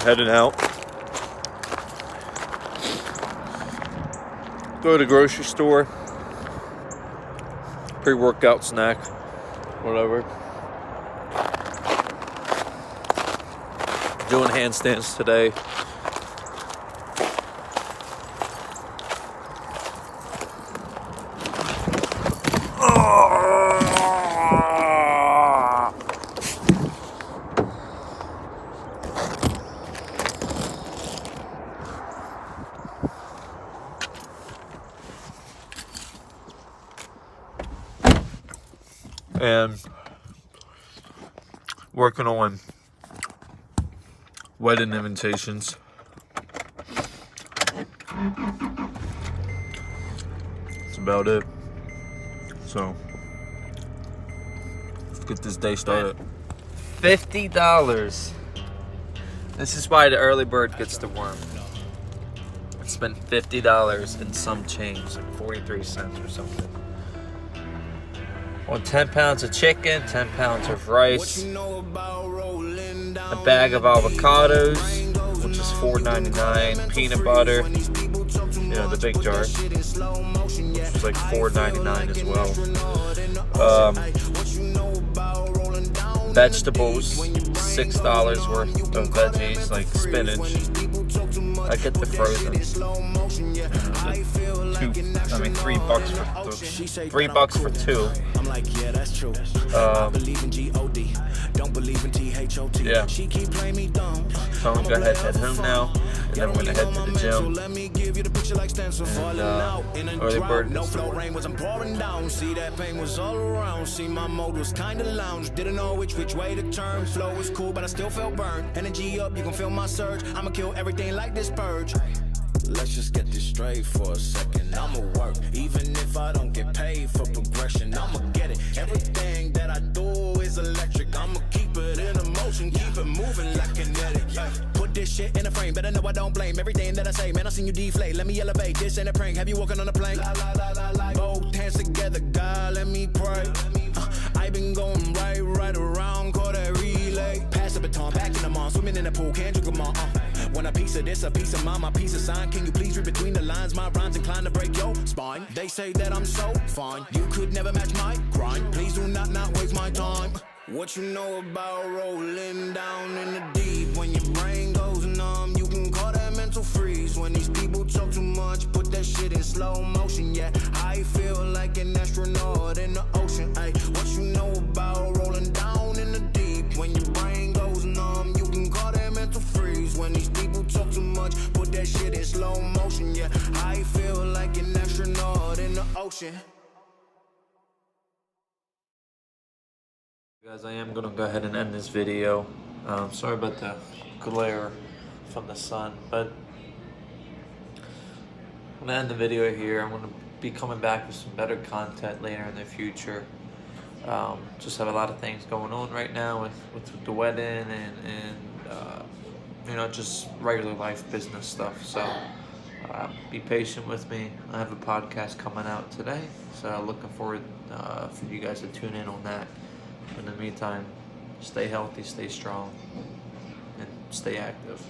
heading out. Go to the grocery store. Pre-workout snack. Whatever. Doing handstands today. And working on wedding invitations. That's about it. So, let's get this day started. $50. This is why the early bird gets the worm. I spent $50 and some change, like 43 cents or something. On 10 pounds of chicken, 10 pounds of rice, a bag of avocados, which is $4.99, peanut butter, you know, the big jar, which is like $4.99 as well. Vegetables, $6 worth of veggies, like spinach. I get the frozen. $3 for two. Yeah. So I'm gonna go ahead and head home now, and then we're gonna head to the gym. And early bird gets the worm. See that pain was all around. See my mode was kinda lounge. Didn't know which way to turn. Flow was cool, but I still felt burned. Energy up, you can feel my surge. I'ma kill everything like this purge. Let's just get this straight for a second. I'ma work, even if I don't get paid for progression. I'ma get it. Everything that I do is electric. I'ma keep it in motion, keep it moving like kinetic. Put this shit in a frame, better know I don't blame everything that I say. Man, I seen you deflate. Let me elevate. This ain't a prank. Have you walking on a plane? Both hands together, God, let me pray. I been going right around, call that relay. Pass the baton, back in the mall, swimming in the pool, can't drink them all. Want a piece of this, a piece of mine, my piece of sign. Can you please read between the lines? My rhymes inclined to break your spine. They say that I'm so fine, you could never match my grind. Please do not waste my time. What you know about rolling down in the deep? When your brain goes numb, you can call that mental freeze. When these people talk too much, put that shit in slow motion. Yeah, I feel like an astronaut in the ocean. Ay, what you know about rolling down in the deep? When your brain goes numb, you can call that mental freeze. When these people talk too much, put that shit in slow motion. Yeah, I feel like an astronaut in the ocean. Guys, I am gonna go ahead and end this video. Sorry about the glare from the sun, but I'm gonna end the video here. I'm gonna be coming back with some better content later in the future. Just have a lot of things going on right now with the wedding and you know, just regular life business stuff. So be patient with me. I have a podcast coming out today, so looking forward for you guys to tune in on that. In the meantime, stay healthy, stay strong, and stay active.